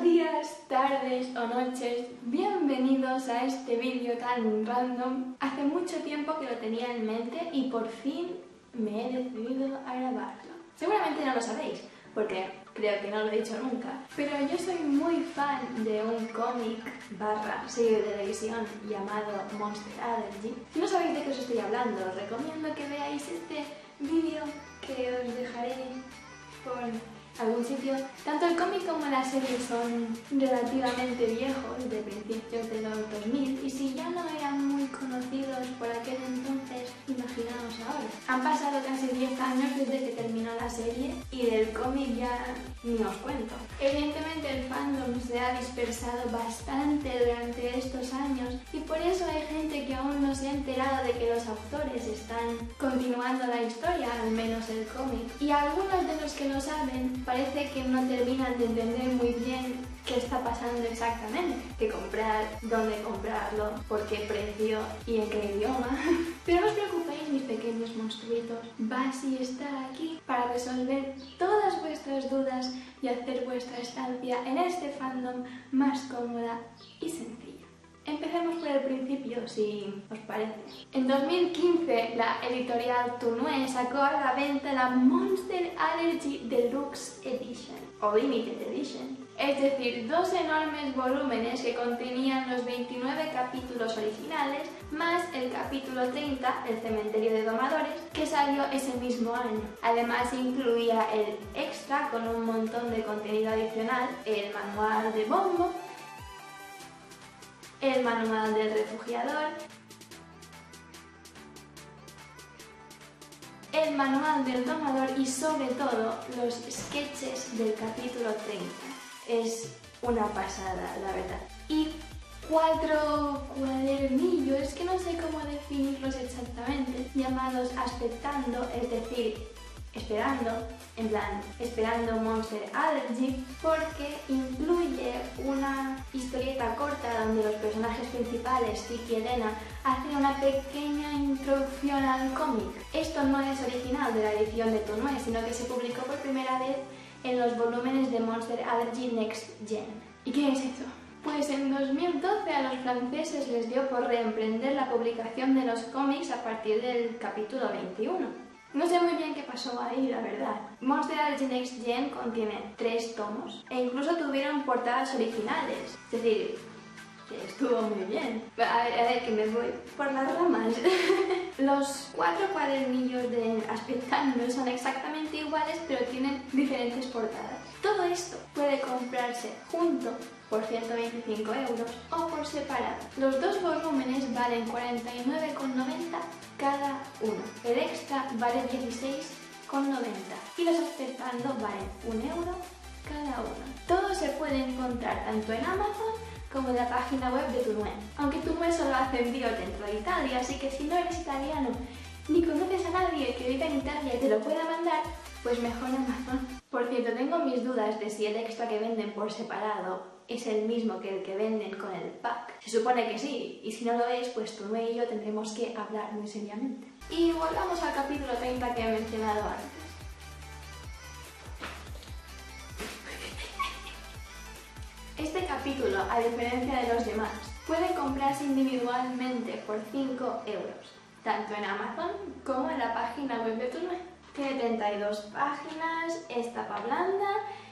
días, tardes o noches, bienvenidos a este vídeo tan random. Hace mucho tiempo que lo tenía en mente y por fin me he decidido a grabarlo. Seguramente no lo sabéis, porque creo que no lo he dicho nunca, pero yo soy muy fan de un cómic / serie de televisión llamado Monster Allergy. Si no sabéis de qué os estoy hablando, os recomiendo que veáis este vídeo que os dejaré por algún sitio. Tanto el cómic como la serie son relativamente viejos, de principios de los 2000, y si ya no eran muy conocidos por aquel entonces, imaginaos ahora. Han pasado casi 10 años desde que terminó la serie y del cómic ya ni os cuento. Evidentemente el fandom se ha dispersado bastante durante estos años y por eso hay gente que aún no se ha enterado de que los autores están continuando la historia, al menos el cómic. Y algunos de los que lo saben parece que no terminan de entender muy bien qué está pasando exactamente, qué comprar, dónde comprarlo, por qué precio y en qué idioma. Pero no os preocupéis, mis pequeños monstruitos, Basi está aquí para resolver todas vuestras dudas y hacer vuestra estancia en este fandom más cómoda y sencilla. Empecemos por el principio, si os parece. En 2015, la editorial Toonue sacó a la venta la Monster Allergy Deluxe Edition, o Limited Edition. Es decir, dos enormes volúmenes que contenían los 29 capítulos originales, más el capítulo 30, El cementerio de domadores, que salió ese mismo año. Además incluía el extra con un montón de contenido adicional, el manual de Bombo, el manual del refugiador, el manual del domador y sobre todo los sketches del capítulo 30. Es una pasada, la verdad. Y 4 cuadernillos, es que no sé cómo definirlos exactamente, llamados Aspectando, es decir, esperando, en plan, esperando Monster Allergy, porque incluye una historieta corta donde los personajes principales, Tiki y Elena, hacen una pequeña introducción al cómic. Esto no es original de la edición de Toonue, sino que se publicó por primera vez en los volúmenes de Monster Allergy Next Gen. ¿Y qué es eso? Pues en 2012 a los franceses les dio por reemprender la publicación de los cómics a partir del capítulo 21. No sé muy bien qué pasó ahí, la verdad. Monster Allergy Next Gen contiene 3 tomos e incluso tuvieron portadas originales. Es decir, que estuvo muy bien. A ver, que me voy por las ramas. Los 4 cuadernillos de Aspectando son exactamente iguales, pero tienen diferentes portadas. Todo esto puede comprarse junto por 125 € o por separado. Los dos volúmenes valen 49,90 cada uno. El extra vale 16,90 y los Aspectando valen 1 € cada uno. Todo se puede encontrar tanto en Amazon como en la página web de Toonue. Aunque Toonue solo hace envíos dentro de Italia, así que si no eres italiano ni conoces a nadie que viva en Italia y te lo pueda mandar, pues mejor Amazon. Por cierto, tengo mis dudas de si el extra que venden por separado es el mismo que el que venden con el pack. Se supone que sí, y si no lo es, pues Toonue y yo tendremos que hablar muy seriamente. Y volvamos al capítulo 30 que he mencionado antes. Este capítulo, a diferencia de los demás, puede comprarse individualmente por 5 €, tanto en Amazon como en la página web de Toonue. Tiene 32 páginas, es tapa blanda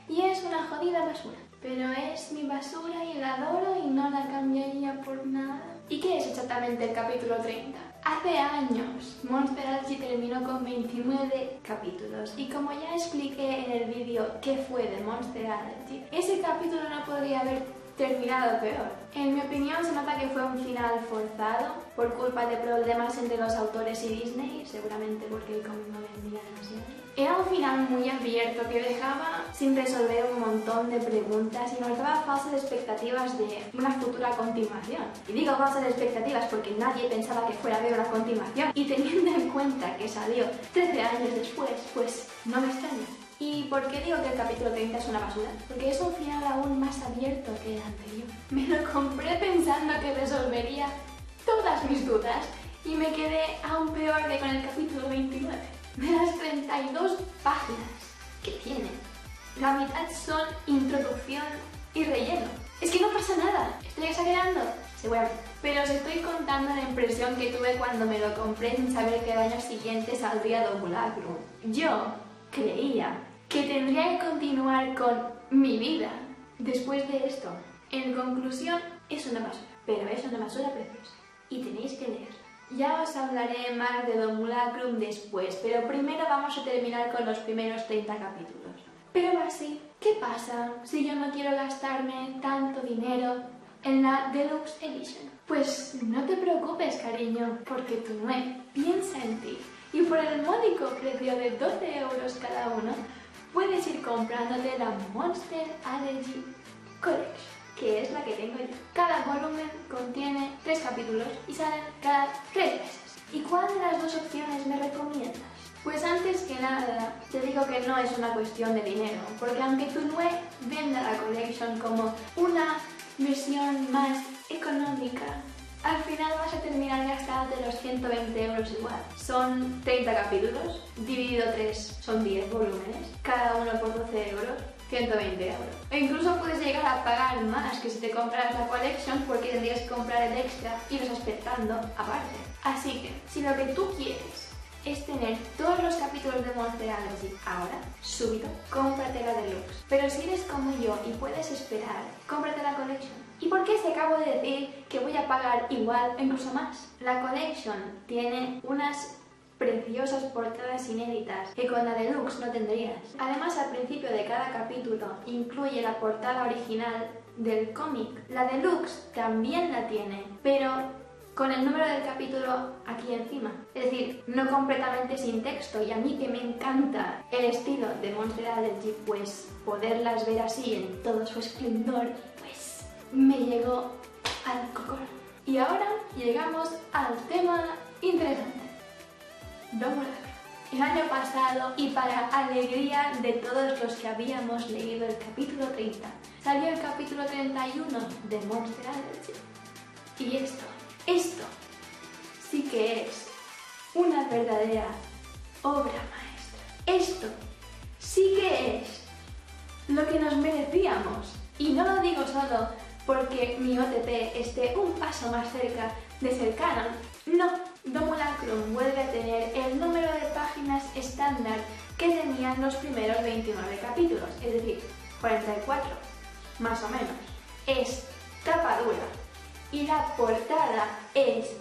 y es una jodida basura. Pero es mi basura y la adoro y no la cambiaría por nada. ¿Y qué es exactamente el capítulo 30? Hace años, Monster Allergy terminó con 29 capítulos y como ya expliqué en el vídeo qué fue de Monster Allergy, ese capítulo no podría haber terminado peor. En mi opinión se nota que fue un final forzado por culpa de problemas entre los autores y Disney, seguramente porque el cómic no vendía demasiado. Era un final muy abierto que dejaba sin resolver un montón de preguntas y nos daba falsas expectativas de una futura continuación. Y digo falsas expectativas porque nadie pensaba que fuera a haber una continuación y teniendo en cuenta que salió 13 años después, pues no me extraña. ¿Y por qué digo que el capítulo 30 es una basura? Porque es un final aún más abierto que el anterior. Me lo compré pensando que resolvería todas mis dudas y me quedé aún peor que con el capítulo 29. De las 32 páginas que tiene, la mitad son introducción y relleno. Es que no pasa nada. ¿Estoy exagerando? Seguramente. Pero os estoy contando la impresión que tuve cuando me lo compré sin saber que al año siguiente saldría Domulacrum. Yo creía que tendría que continuar con mi vida después de esto. En conclusión, es una basura, pero es una basura preciosa y tenéis que leerla. Ya os hablaré más de Domulacrum después, pero primero vamos a terminar con los primeros 30 capítulos. Pero así, ¿qué pasa si yo no quiero gastarme tanto dinero en la Deluxe Edition? Pues no te preocupes, cariño, porque Tunue piensa en ti y por el módico precio de 12 euros cada uno puedes ir comprándote la Monster Allergy Collection, que es la que tengo yo. Cada volumen contiene 3 capítulos y salen cada 3 meses. ¿Y cuál de las dos opciones me recomiendas? Pues antes que nada, te digo que no es una cuestión de dinero, porque aunque Tunue venda la Collection como una versión más económica, al final vas a terminar gastándote los 120 euros igual. Son 30 capítulos, dividido 3 son 10 volúmenes, cada uno por 12 euros, 120 euros. E incluso puedes llegar a pagar más que si te compras la Collection porque tendrías que comprar el extra y los aspectando aparte. Así que, si lo que tú quieres es tener todos los capítulos de Monster Allergy ahora, súbito, cómprate la Deluxe. Pero si eres como yo y puedes esperar, cómprate la Collection. ¿Y por qué te acabo de decir que voy a pagar igual o incluso más? La Collection tiene unas preciosas portadas inéditas que con la Deluxe no tendrías. Además, al principio de cada capítulo incluye la portada original del cómic. La Deluxe también la tiene, pero con el número del capítulo aquí encima. Es decir, no completamente sin texto, y a mí que me encanta el estilo de Monster Allergy, pues poderlas ver así en todo su esplendor, pues me llegó al cocoro. Y ahora llegamos al tema interesante. Domulacrum. El año pasado, y para alegría de todos los que habíamos leído el capítulo 30, salió el capítulo 31 de Monster Allergy. Y esto sí que es una verdadera obra maestra. Esto sí que es lo que nos merecíamos. Y no lo digo solo porque mi OTP esté un paso más cerca de ser canon. No, Domulacrum vuelve a tener el número de páginas estándar que tenían los primeros 29 capítulos, es decir, 44, más o menos. Es tapa dura y la portada es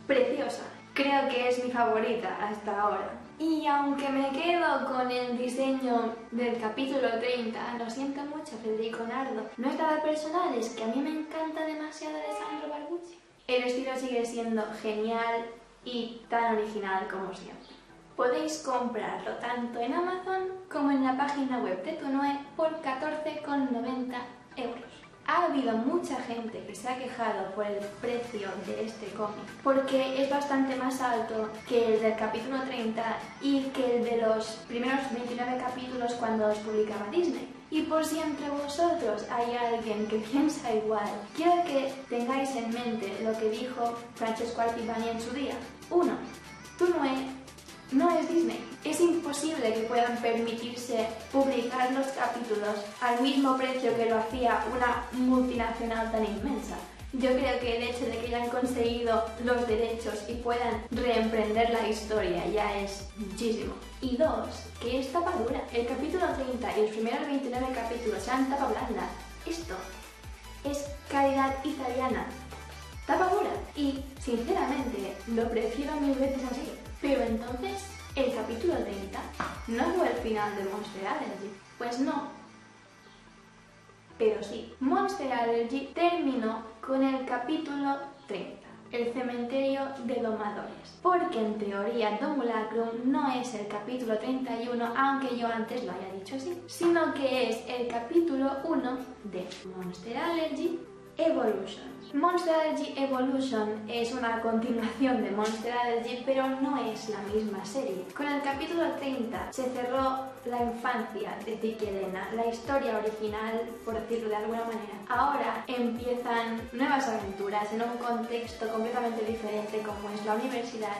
preciosa. Creo que es mi favorita hasta ahora. Y aunque me quedo con el diseño del capítulo 30, lo siento mucho, Federico Nardo. No es nada personal, es que a mí me encanta demasiado Alessandro Barbucci. El estilo sigue siendo genial y tan original como siempre. Podéis comprarlo tanto en Amazon como en la página web de Tunue por 14,90 euros. Ha habido mucha gente que se ha quejado por el precio de este cómic porque es bastante más alto que el del capítulo 30 y que el de los primeros 29 capítulos cuando los publicaba Disney. Y por si entre vosotros hay alguien que piensa igual, quiero que tengáis en mente lo que dijo Francesco Artibani en su día. 1. Tunue no es Disney. Es imposible que puedan permitirse publicar los capítulos al mismo precio que lo hacía una multinacional tan inmensa. Yo creo que el hecho de que hayan conseguido los derechos y puedan reemprender la historia ya es muchísimo. Y 2, que es tapa dura. El capítulo 30 y los primeros 29 capítulos sean tapa blanda. Esto es calidad italiana. Tapa dura. Y, sinceramente, lo prefiero 1000 veces así. Pero entonces, ¿el capítulo 30 no fue el final de Monster Allergy? Pues no. Pero sí, Monster Allergy terminó con el capítulo 30, el cementerio de domadores. Porque en teoría Domulacrum no es el capítulo 31, aunque yo antes lo haya dicho así, sino que es el capítulo 1 de Monster Allergy Evolution. Monster Allergy Evolution es una continuación de Monster Allergy, pero no es la misma serie. Con el capítulo 30 se cerró la infancia de Vicky Elena, la historia original, por decirlo de alguna manera. Ahora empiezan nuevas aventuras en un contexto completamente diferente como es la universidad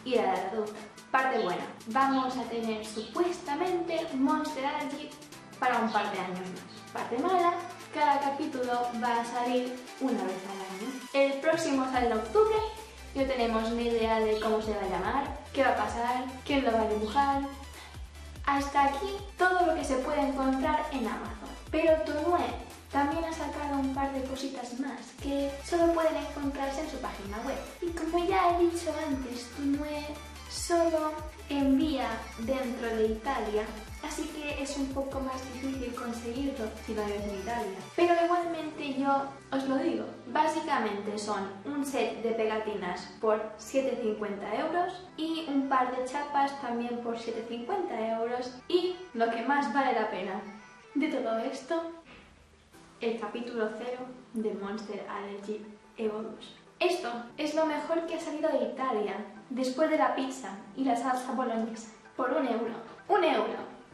y la edad adulta. Parte buena, vamos a tener supuestamente Monster Allergy para un par de años más. Parte mala, cada capítulo va a salir una vez al año. El próximo sale en octubre, no tenemos ni idea de cómo se va a llamar, qué va a pasar, quién lo va a dibujar. Hasta aquí todo lo que se puede encontrar en Amazon. Pero Toonue también ha sacado un par de cositas más que solo pueden encontrarse en su página web. Y como ya he dicho antes, Toonue solo envía dentro de Italia, así que es un poco más difícil conseguirlo si no vives en Italia. Pero igualmente yo os lo digo, básicamente son un set de pegatinas por 7,50 € y un par de chapas también por 7,50 € y lo que más vale la pena de todo esto, el capítulo 0 de Monster Allergy Evolution. Esto es lo mejor que ha salido de Italia, después de la pizza y la salsa boloñesa, por 1 €. 1 €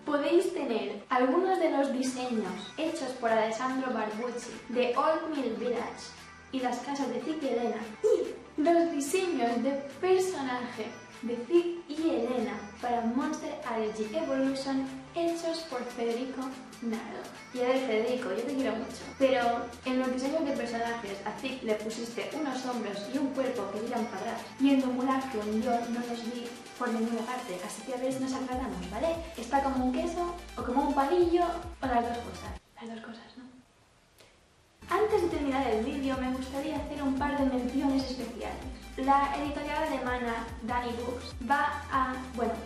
podéis tener algunos de los diseños hechos por Alessandro Barbucci de Old Mill Village y las casas de Zick y Elena, y los diseños de personaje de Zick y Elena para Monster Allergy Evolution hechos por Federico Nardo. Y a ver, Federico, yo te quiero mucho, pero en los diseños de personajes a Zick le pusiste unos hombros y un cuerpo que tiran para atrás, y en Dumulacrum yo no los vi por ninguna parte, así que a ver si nos aclaramos, ¿vale? Está como un queso, o como un palillo, o las dos cosas. Las dos cosas, ¿no? Antes de terminar el vídeo me gustaría hacer un par de menciones especiales. La editorial alemana Dani Books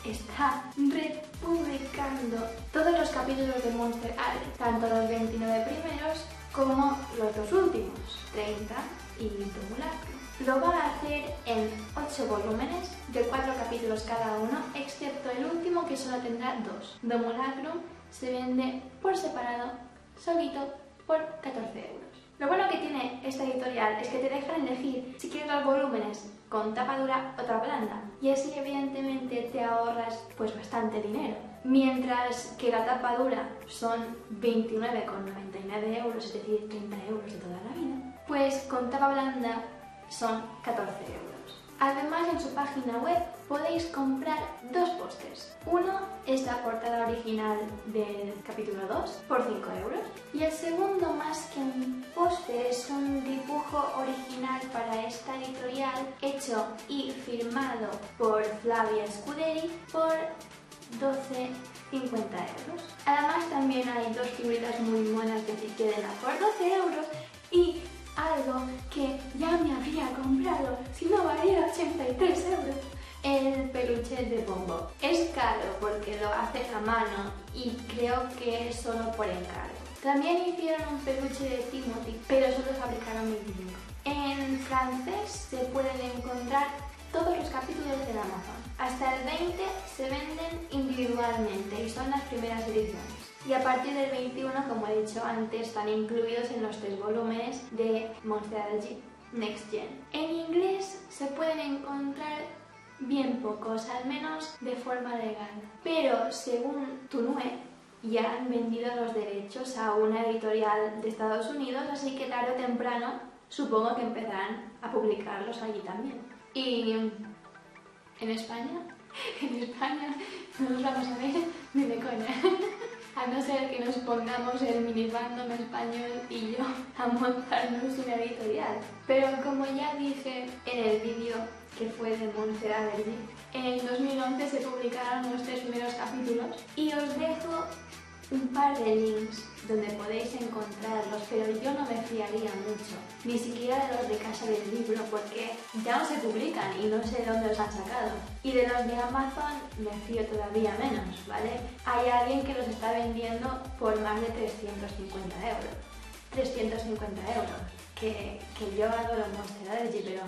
está republicando todos los capítulos de Monster Allergy, tanto los 29 primeros como los dos últimos, 30 y Dumulacrum. Lo va a hacer en 8 volúmenes, de 4 capítulos cada uno, excepto el último que solo tendrá 2. Dumulacrum se vende por separado, solito, por 14 €. Lo bueno que tiene esta editorial es que te dejan elegir si quieres los volúmenes con tapa dura o tapa blanda, y así evidentemente te ahorras pues bastante dinero. Mientras que la tapa dura son 29,99 €, es decir, 30 € de toda la vida, pues con tapa blanda son 14 €. Además, en su página web podéis comprar 2 pósters. Uno es la portada original del capítulo 2 por 5 € y el segundo, más que un póster, es un dibujo original para esta editorial hecho y firmado por Flavia Scuderi por 12,50 €. Además, también hay 2 figuritas muy monas de Zick y Elena por 12 € y algo que ya me habría comprado si no valía 83 €, el peluche de Bombo. Es caro porque lo hacen a mano y creo que es solo por encargo. También hicieron un peluche de Timothy, pero solo fabricaron 25. En francés se pueden encontrar todos los capítulos de Amazon. Hasta el 20 se venden individualmente y son las primeras ediciones. Y a partir del 21, como he dicho antes, están incluidos en los 3 volúmenes de Monster Allergy Next Gen. En inglés se pueden encontrar bien pocos, al menos de forma legal. Pero según Toonue, ya han vendido los derechos a una editorial de Estados Unidos, así que tarde o temprano supongo que empezarán a publicarlos allí también. Y en España, no los vamos a ver ni de coña. A no ser que nos pongamos el minifandom español y yo a montarnos una editorial. Pero como ya dije en el vídeo que fue de Monster Allergy, en 2011 se publicaron los 3 primeros capítulos y os dejo un par de links donde podéis encontrarlos, pero yo no me fiaría mucho, ni siquiera de los de Casa del Libro, porque ya no se publican y no sé dónde los han sacado. Y de los de Amazon me fío todavía menos, ¿vale? Hay alguien que los está vendiendo por más de 350 €. 350 €, que yo adoro Monster Allergy, pero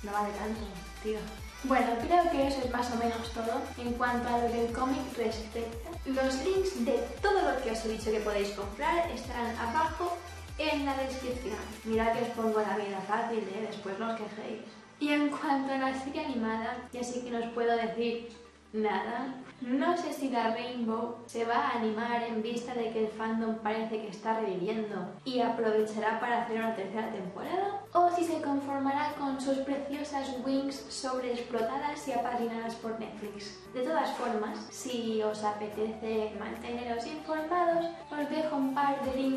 no vale tanto, tío. Bueno, creo que eso es más o menos todo en cuanto a lo que el cómic respecta. Los links de todo lo que os he dicho que podéis comprar estarán abajo en la descripción. Mirad que os pongo la vida fácil, después no os quejéis. Y en cuanto a la serie animada, ya sí que no os puedo decir nada. No sé si la Rainbow se va a animar en vista de que el fandom parece que está reviviendo y aprovechará para hacer una tercera temporada, o si se conformará con sus preciosas wings sobreexplotadas y apadrinadas por Netflix. De todas formas, si os apetece manteneros informados, os dejo un par de links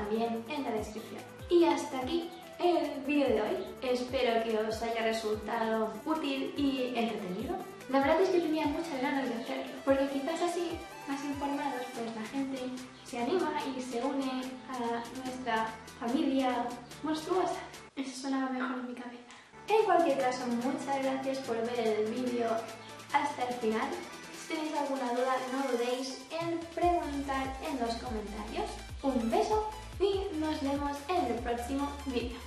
también en la descripción. Y hasta aquí el vídeo de hoy. Espero que os haya resultado útil y entretenido. La verdad es que tenía muchas ganas de hacerlo, porque quizás así, más informados, pues la gente se anima y se une a nuestra familia monstruosa. Eso sonaba mejor en mi cabeza. En cualquier caso, muchas gracias por ver el vídeo hasta el final. Si tenéis alguna duda, no dudéis en preguntar en los comentarios. Un beso y nos vemos en el próximo vídeo.